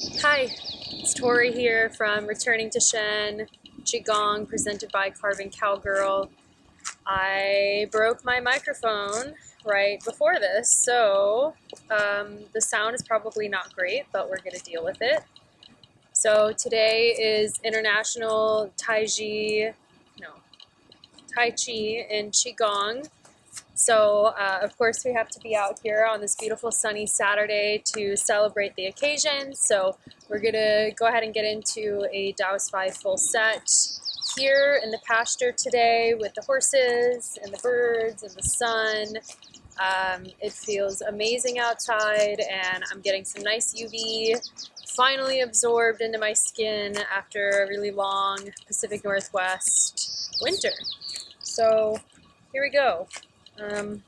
Hi, it's Tori here from Returning to Shen Qigong presented by Carving Cowgirl. I broke my microphone right before this, so the sound is probably not great, but we're going to deal with it. So today is International Tai Chi and Qigong. So, of course, we have to be out here on this beautiful sunny Saturday to celebrate the occasion. So we're going to go ahead and get into a Daoist Five full set here in the pasture today with the horses and the birds and the sun. It feels amazing outside, and I'm getting some nice UV finally absorbed into my skin after a really long Pacific Northwest winter. So here we go. I'm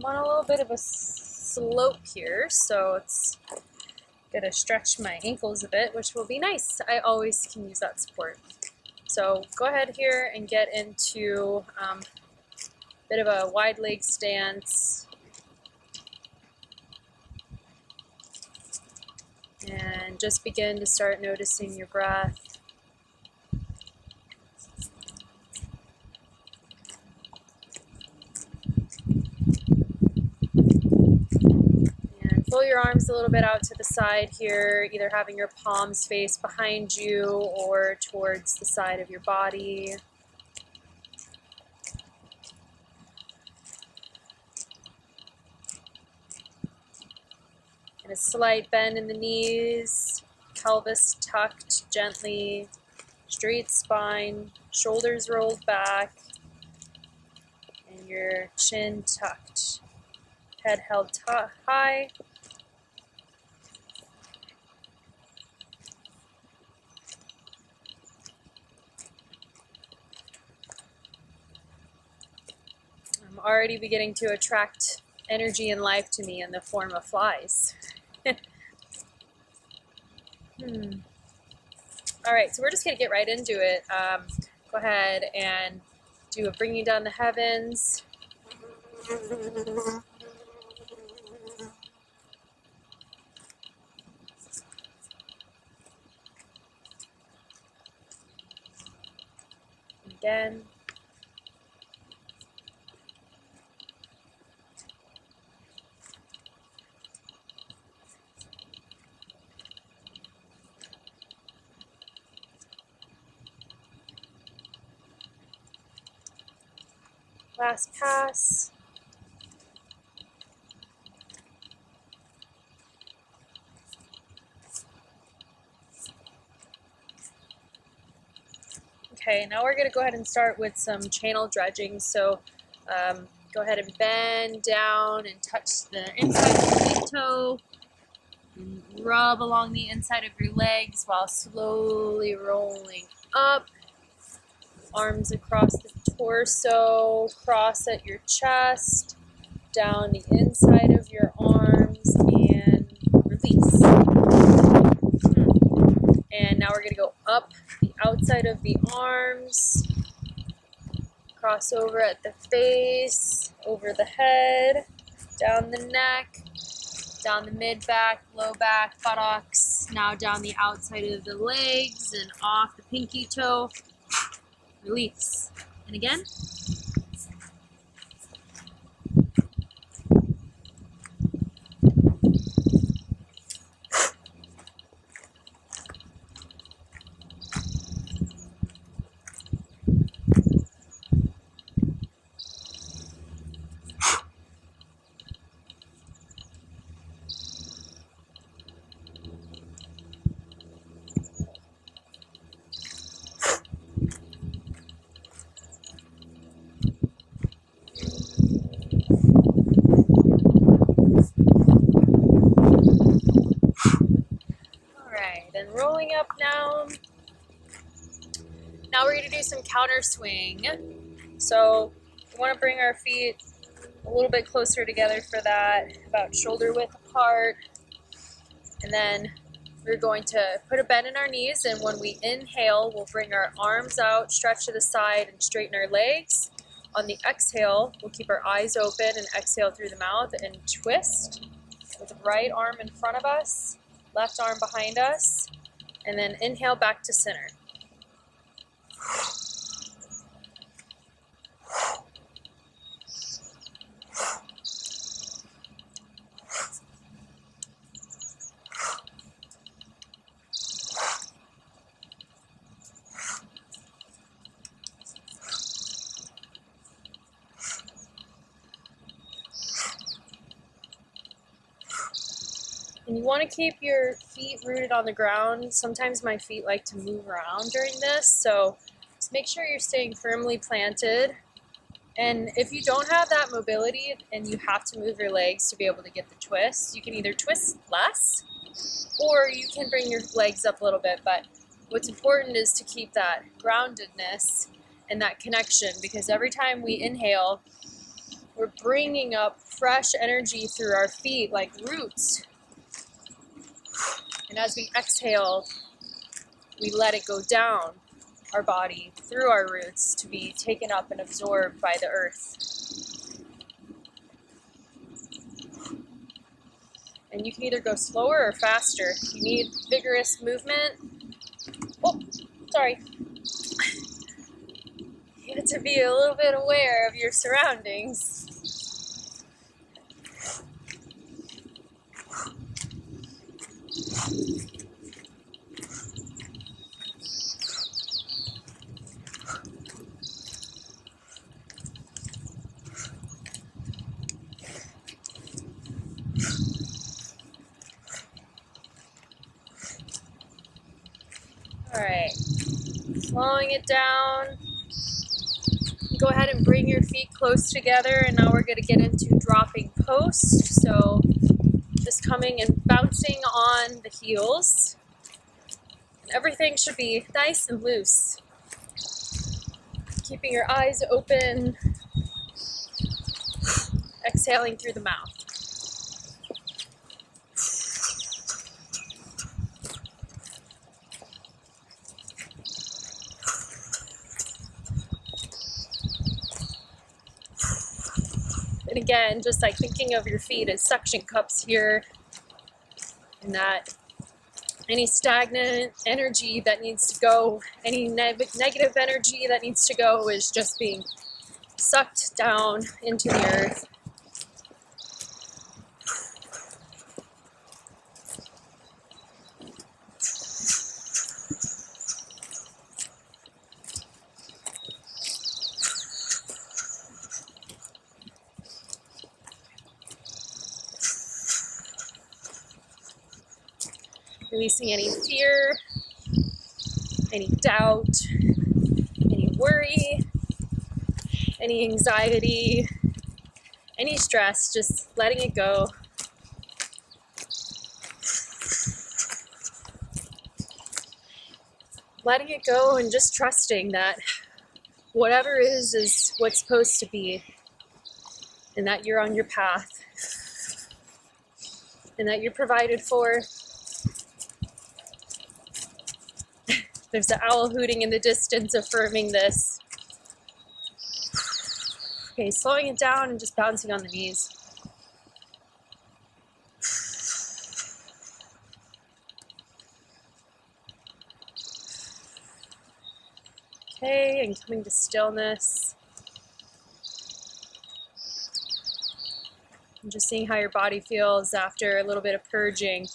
on a little bit of a slope here, so it's gonna stretch my ankles a bit, which will be nice. I always can use that support. So go ahead here and get into a bit of a wide leg stance. And just begin to start noticing your breath. Pull your arms a little bit out to the side here, either having your palms face behind you or towards the side of your body. And a slight bend in the knees, pelvis tucked gently, straight spine, shoulders rolled back, and your chin tucked. Head held high. I'm already beginning to attract energy and life to me in the form of flies. All right, so we're just gonna get right into it. Go ahead and do a bringing down the heavens. Again. Last pass. Okay, now we're going to go ahead and start with some channel dredging. So go ahead and bend down and touch the inside of your big toe. And rub along the inside of your legs while slowly rolling up. Arms across the torso, cross at your chest, down the inside of your arms, and release. And now we're going to go up the outside of the arms, cross over at the face, over the head, down the neck, down the mid-back, low back, buttocks, now down the outside of the legs and off the pinky toe. Release. And again. Then rolling up now. Now we're going to do some counter swing. So we want to bring our feet a little bit closer together for that, about shoulder width apart. And then we're going to put a bend in our knees, and when we inhale, we'll bring our arms out, stretch to the side, and straighten our legs. On the exhale, we'll keep our eyes open and exhale through the mouth and twist with the right arm in front of us. left arm behind us, and then inhale back to center. And you want to keep your feet rooted on the ground. Sometimes my feet like to move around during this, so just make sure you're staying firmly planted. And if you don't have that mobility and you have to move your legs to be able to get the twist, you can either twist less or you can bring your legs up a little bit. But what's important is to keep that groundedness and that connection, because every time we inhale, we're bringing up fresh energy through our feet like roots. And as we exhale, we let it go down our body through our roots to be taken up and absorbed by the earth. And you can either go slower or faster. If you need vigorous movement, oh, sorry. You have to be a little bit aware of your surroundings. All right, slowing it down. Go ahead and bring your feet close together, and now we're going to get into dropping post. So just coming and bouncing on the heels. And everything should be nice and loose. Keeping your eyes open, exhaling through the mouth. And again, just like thinking of your feet as suction cups here, and that any stagnant energy that needs to go, any negative energy that needs to go is just being sucked down into the earth. Releasing any fear, any doubt, any worry, any anxiety, any stress, just letting it go. Letting it go and just trusting that whatever is what's supposed to be, and that you're on your path, and that you're provided for. There's the owl hooting in the distance affirming this. Okay, slowing it down and just bouncing on the knees. Okay, and coming to stillness. And just seeing how your body feels after a little bit of purging.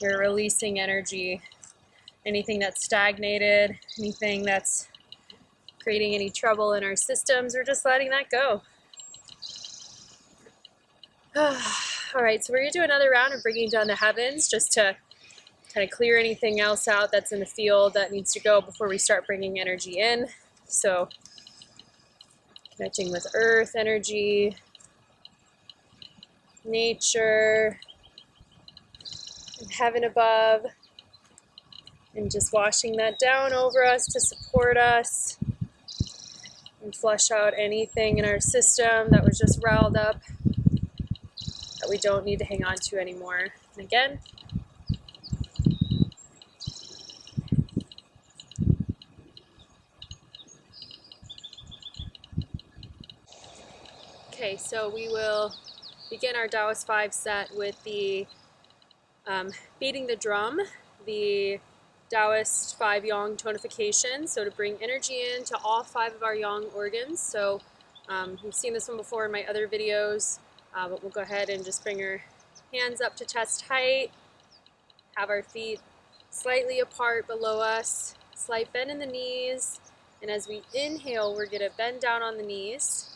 You're releasing energy. Anything that's stagnated, anything that's creating any trouble in our systems, we're just letting that go. All right, so we're going to do another round of bringing down the heavens just to kind of clear anything else out that's in the field that needs to go before we start bringing energy in. So connecting with earth energy, nature, and heaven above. And just washing that down over us to support us and flush out anything in our system that was just riled up that we don't need to hang on to anymore. And again, okay, so we will begin our Daoist Five Set with the beating the drum, the Daoist Five Yang tonification, so to bring energy into all 5 of our yang organs. So you've seen this one before in my other videos, but we'll go ahead and just bring our hands up to chest height, have our feet slightly apart below us, slight bend in the knees, and as we inhale, we're going to bend down on the knees.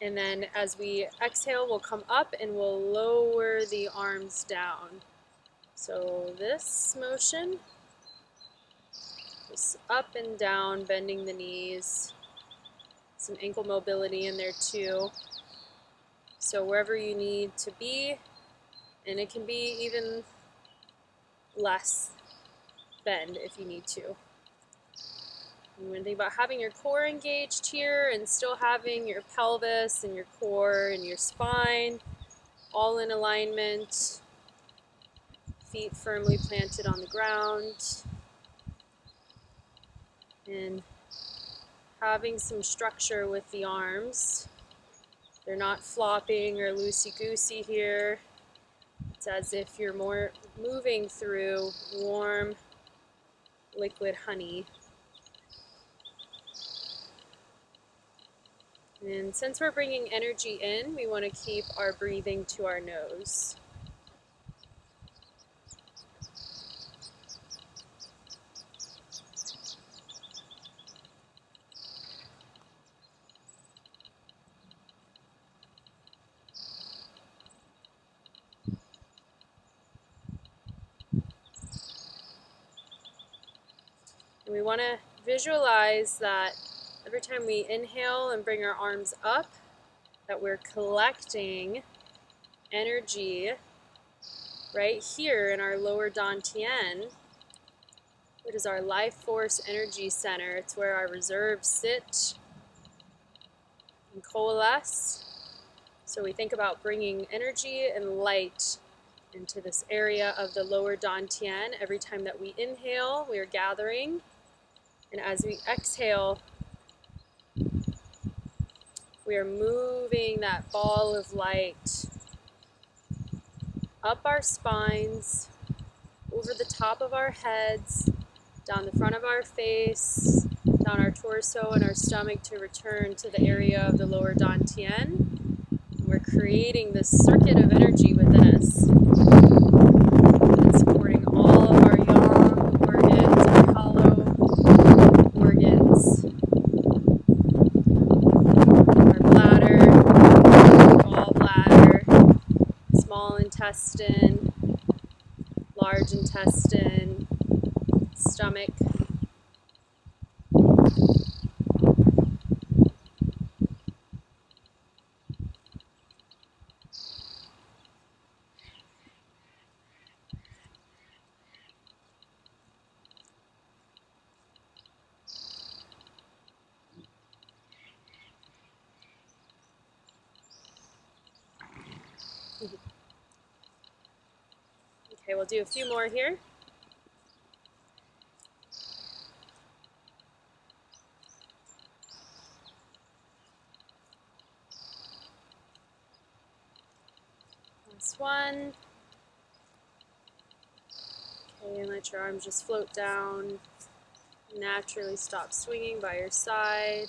And then as we exhale, we'll come up and we'll lower the arms down. So this motion, just up and down, bending the knees. Some ankle mobility in there too. So wherever you need to be, and it can be even less bend if you need to. You want to think about having your core engaged here and still having your pelvis and your core and your spine all in alignment. Feet firmly planted on the ground. And having some structure with the arms. They're not flopping or loosey-goosey here. It's as if you're more moving through warm liquid honey. And since we're bringing energy in, we want to keep our breathing to our nose. And we want to visualize that every time we inhale and bring our arms up, that we're collecting energy right here in our lower dantian, which is our life force energy center. It's where our reserves sit and coalesce. So we think about bringing energy and light into this area of the lower dantian. Every time that we inhale, we are gathering. And as we exhale, we are moving that ball of light up our spines, over the top of our heads, down the front of our face, down our torso and our stomach to return to the area of the lower dantian. We're creating this circuit of energy within us, and supporting all of our yang organs, our hollow organs, our bladder, gallbladder, small intestine, large intestine, stomach. Okay, we'll do a few more here. Last one. Okay, and let your arms just float down. Naturally stop swinging by your side.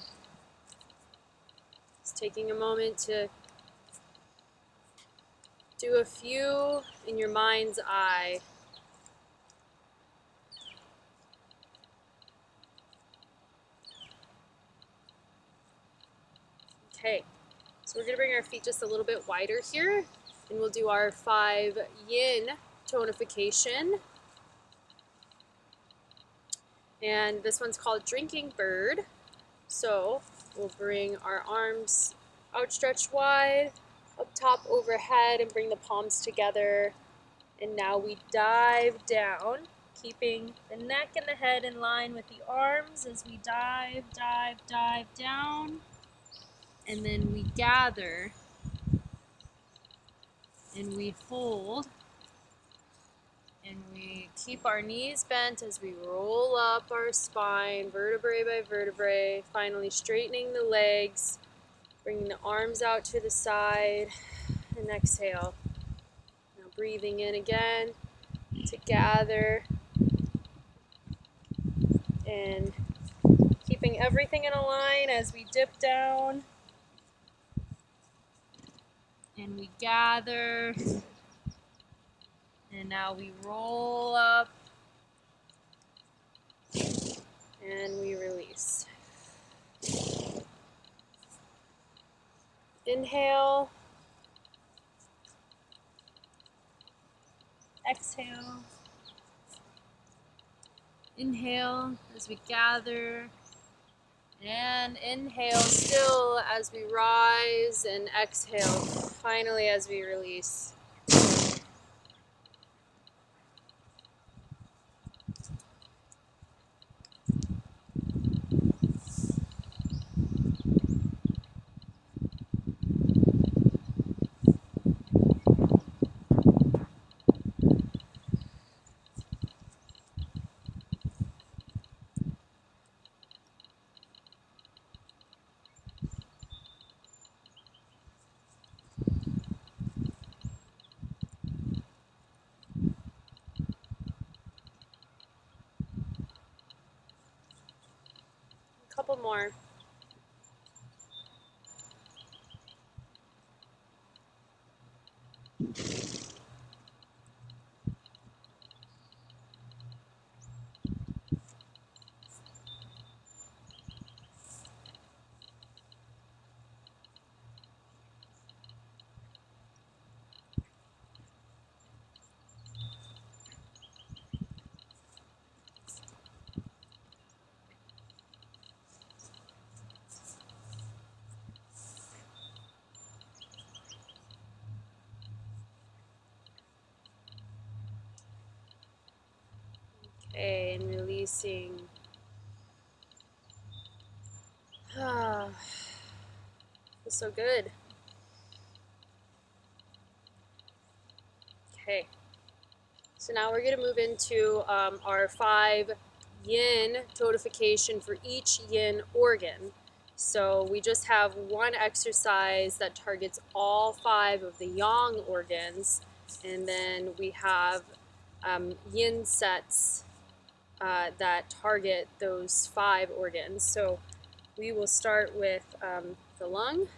Just taking a moment to do a few in your mind's eye. Okay, so we're going to bring our feet just a little bit wider here, and we'll do our 5 yin tonification. And this one's called Drinking Bird. So we'll bring our arms outstretched wide, up top overhead, and bring the palms together. And now we dive down, keeping the neck and the head in line with the arms as we dive, dive, dive down. And then we gather and we hold and we keep our knees bent as we roll up our spine, vertebrae by vertebrae, finally straightening the legs, bringing the arms out to the side, and exhale. Now breathing in again to gather and keeping everything in a line as we dip down and we gather, and now we roll up and we release. Inhale, exhale, inhale as we gather, and inhale still as we rise, and exhale finally as we release. A couple more. Okay, and releasing. Ah, feels so good. Okay, so now we're going to move into our 5 yin codification for each yin organ. So we just have one exercise that targets all 5 of the yang organs, and then we have yin sets that target those 5 organs. So we will start with the lung.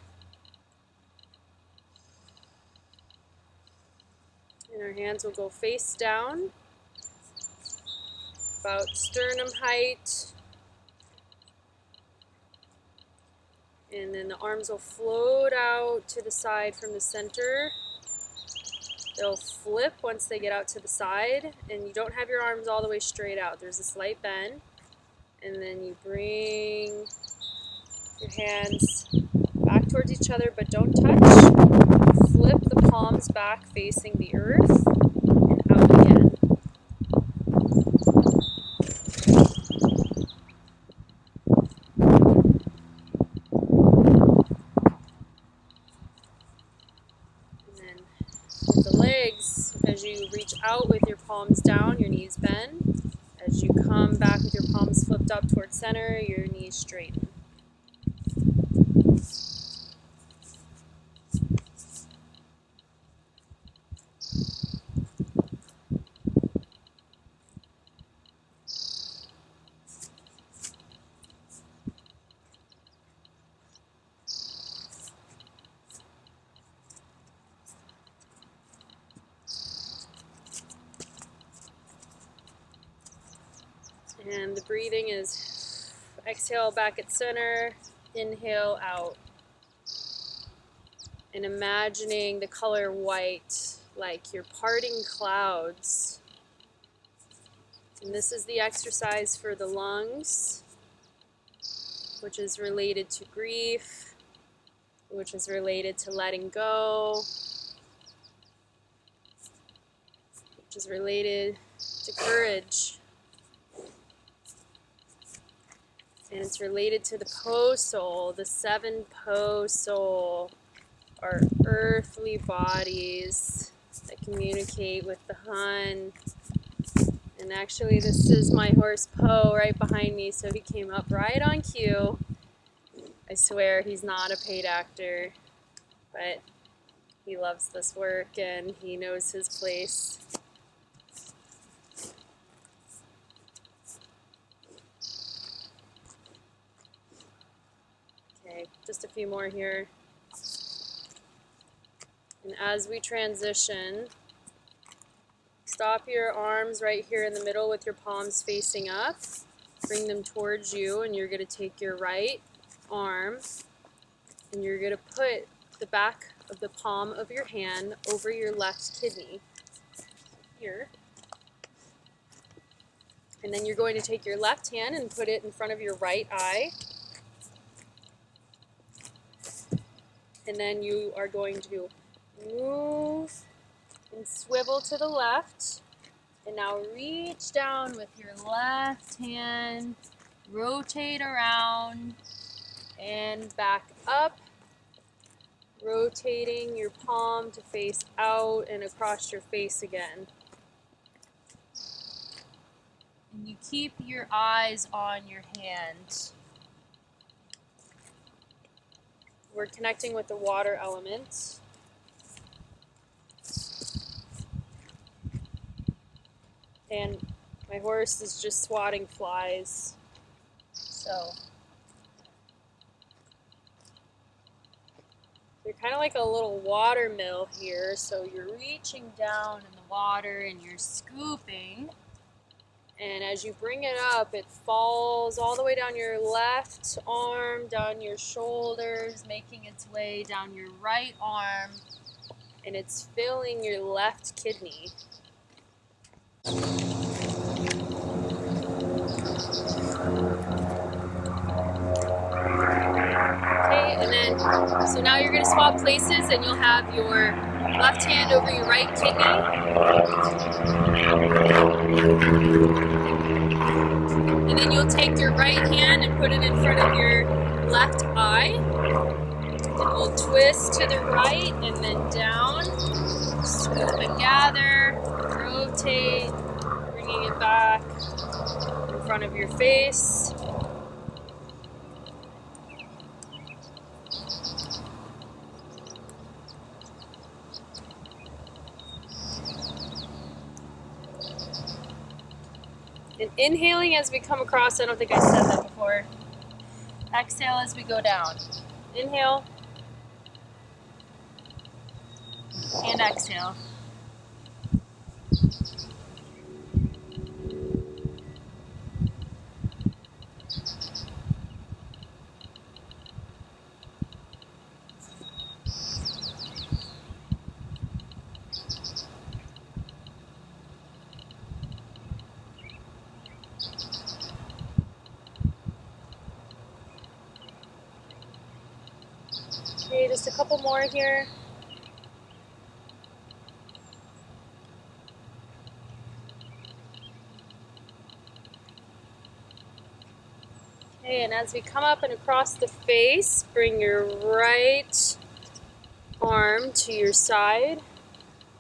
And our hands will go face down, about sternum height. And then the arms will float out to the side from the center. They'll flip once they get out to the side, and you don't have your arms all the way straight out. There's a slight bend. And then you bring your hands back towards each other, but don't touch. Flip the palms back facing the earth, and out again. And then with the legs, as you reach out with your palms down, your knees bend. As you come back with your palms flipped up towards center, your knees straighten. And the breathing is exhale back at center, inhale out. And imagining the color white like you're parting clouds. And this is the exercise for the lungs, which is related to grief, which is related to letting go, which is related to courage. And it's related to the Po soul, the 7 Po soul, our earthly bodies that communicate with the Hun. And actually this is my horse Po right behind me, so he came up right on cue. I swear he's not a paid actor, but He loves this work and he knows his place. Okay, just a few more here. And as we transition, stop your arms right here in the middle with your palms facing up. Bring them towards you, and you're going to take your right arm and you're going to put the back of the palm of your hand over your left kidney here. And then you're going to take your left hand and put it in front of your right eye. And then you are going to move and swivel to the left. And now reach down with your left hand, rotate around and back up, rotating your palm to face out and across your face again. And you keep your eyes on your hand. We're connecting with the water element. And my horse is just swatting flies. So you're kind of like a little water mill here. So you're reaching down in the water and you're scooping. And as you bring it up, it falls all the way down your left arm, down your shoulders, making its way down your right arm, and it's filling your left kidney. Okay, and then, so now you're going to swap places and you'll have your left hand over your right kidney. And then you'll take your right hand and put it in front of your left eye. And we'll twist to the right and then down. Scoop and gather, rotate, bringing it back in front of your face. And inhaling as we come across, I don't think I said that before. Exhale as we go down. Inhale. And exhale. Okay, just a couple more here. Okay, and as we come up and across the face, bring your right arm to your side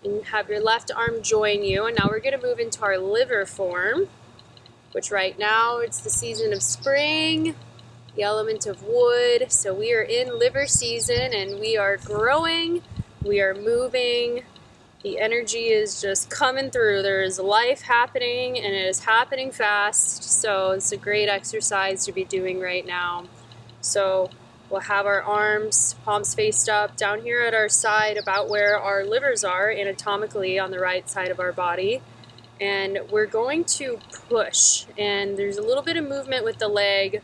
and have your left arm join you. And now we're going to move into our liver form, which right now it's the season of spring, the element of wood. So we are in liver season and we are growing, we are moving. The energy is just coming through. There is life happening and it is happening fast. So it's a great exercise to be doing right now. So we'll have our arms, palms faced up, down here at our side about where our livers are anatomically on the right side of our body. And we're going to push. And there's a little bit of movement with the leg.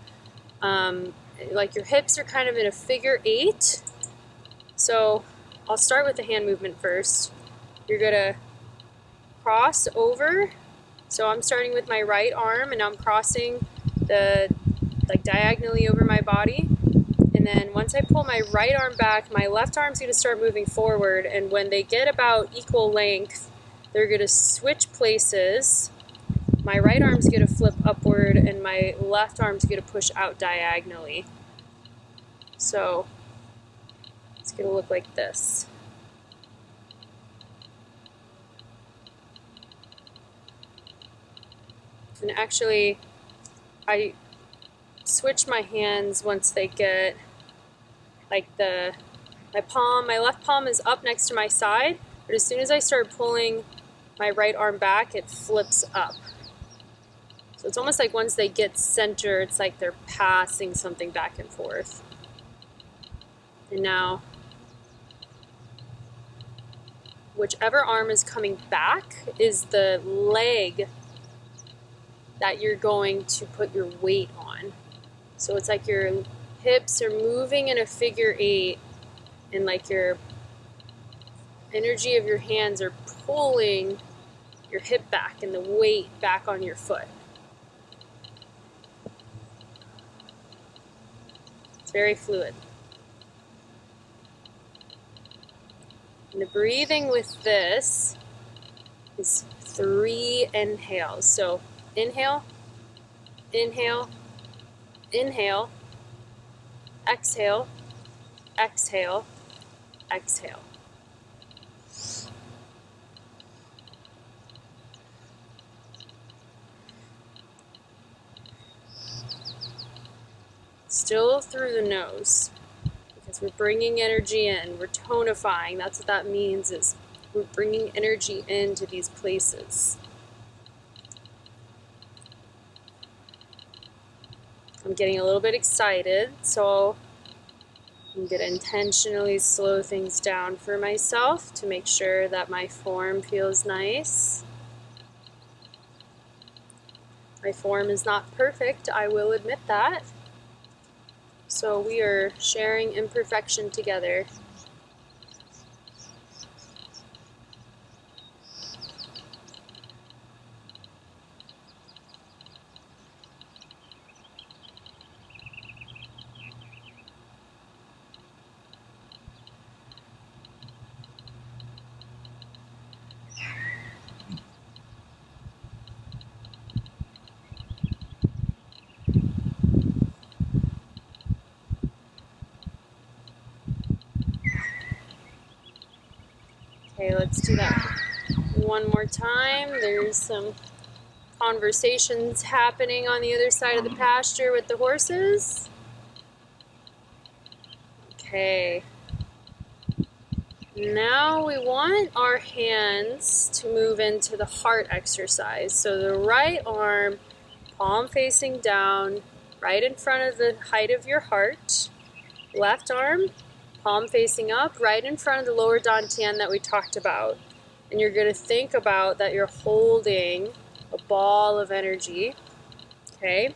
Like your hips are kind of in a figure 8. So I'll start with the hand movement first. You're going to cross over. So I'm starting with my right arm and I'm crossing diagonally over my body. And then once I pull my right arm back, my left arm's going to start moving forward. And when they get about equal length, they're going to switch places. My right arm's going to flip upward and my left arm's going to push out diagonally. So it's going to look like this. And actually, I switch my hands once they get like the My left palm is up next to my side, but as soon as I start pulling my right arm back, it flips up. So it's almost like once they get center, it's like they're passing something back and forth. And now, whichever arm is coming back is the leg that you're going to put your weight on. So it's like your hips are moving in a figure 8, and like your energy of your hands are pulling your hip back and the weight back on your foot. It's very fluid. And the breathing with this is 3 inhales. So inhale, inhale, inhale, exhale, exhale, exhale. Still through the nose, because we're bringing energy in, we're tonifying. That's what that means, is we're bringing energy into these places. I'm getting a little bit excited, so I'm going to intentionally slow things down for myself to make sure that my form feels nice. My form is not perfect, I will admit that. So we are sharing imperfection together. Okay, let's do that one more time. There's some conversations happening on the other side of the pasture with the horses. Okay. Now we want our hands to move into the heart exercise. So the right arm, palm facing down, right in front of the height of your heart. Left arm, palm facing up, right in front of the lower dantian that we talked about. And you're going to think about that you're holding a ball of energy. Okay?